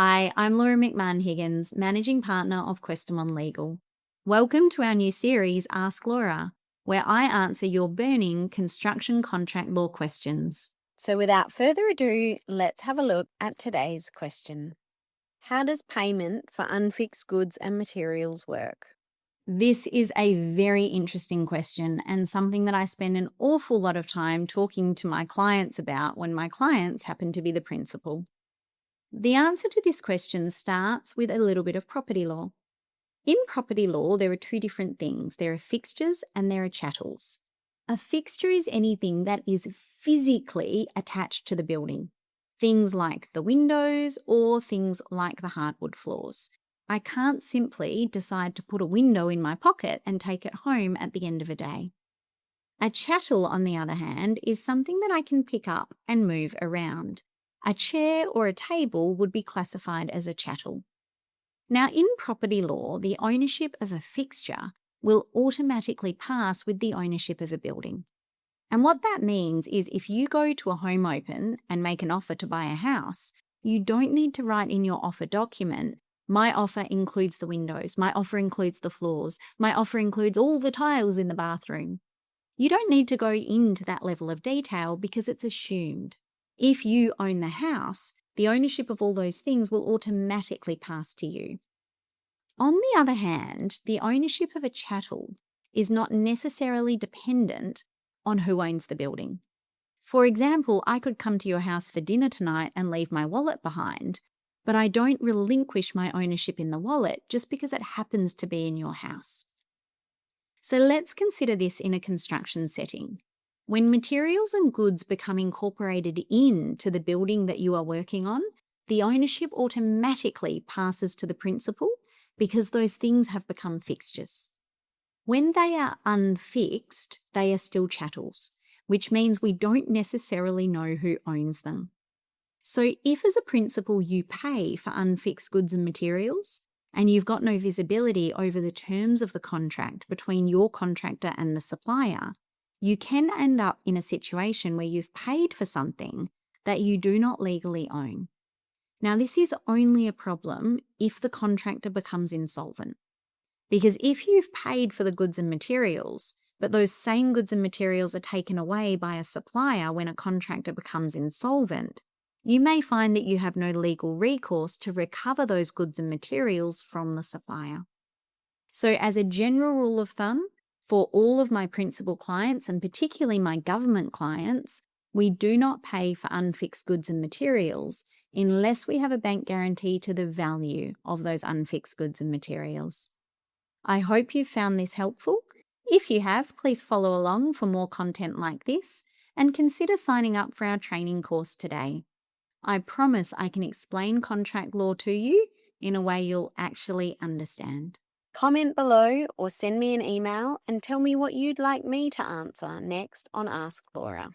Hi, I'm Laura McMahon Higgins, Managing Partner of Questamon Legal. Welcome to our new series, Ask Laura, where I answer your burning construction contract law questions. So without further ado, let's have a look at today's question. How does payment for unfixed goods and materials work? This is a very interesting question and something that I spend an awful lot of time talking to my clients about when my clients happen to be the principal. The answer to this question starts with a little bit of property law. In property law, there are two different things. There are fixtures and there are chattels. A fixture is anything that is physically attached to the building. Things like the windows or things like the hardwood floors. I can't simply decide to put a window in my pocket and take it home at the end of a day. A chattel, on the other hand, is something that I can pick up and move around. A chair or a table would be classified as a chattel. Now, in property law, the ownership of a fixture will automatically pass with the ownership of a building. And what that means is if you go to a home open and make an offer to buy a house, you don't need to write in your offer document, my offer includes the windows, my offer includes the floors, my offer includes all the tiles in the bathroom. You don't need to go into that level of detail because it's assumed. If you own the house, the ownership of all those things will automatically pass to you. On the other hand, the ownership of a chattel is not necessarily dependent on who owns the building. For example, I could come to your house for dinner tonight and leave my wallet behind, but I don't relinquish my ownership in the wallet just because it happens to be in your house. So let's consider this in a construction setting. When materials and goods become incorporated into the building that you are working on, the ownership automatically passes to the principal because those things have become fixtures. When they are unfixed, they are still chattels, which means we don't necessarily know who owns them. So if as a principal you pay for unfixed goods and materials, and you've got no visibility over the terms of the contract between your contractor and the supplier, you can end up in a situation where you've paid for something that you do not legally own. Now, this is only a problem if the contractor becomes insolvent. Because if you've paid for the goods and materials, but those same goods and materials are taken away by a supplier when a contractor becomes insolvent, you may find that you have no legal recourse to recover those goods and materials from the supplier. So as a general rule of thumb, for all of my principal clients, and particularly my government clients, we do not pay for unfixed goods and materials unless we have a bank guarantee to the value of those unfixed goods and materials. I hope you found this helpful. If you have, please follow along for more content like this and consider signing up for our training course today. I promise I can explain contract law to you in a way you'll actually understand. Comment below or send me an email and tell me what you'd like me to answer next on Ask Laura.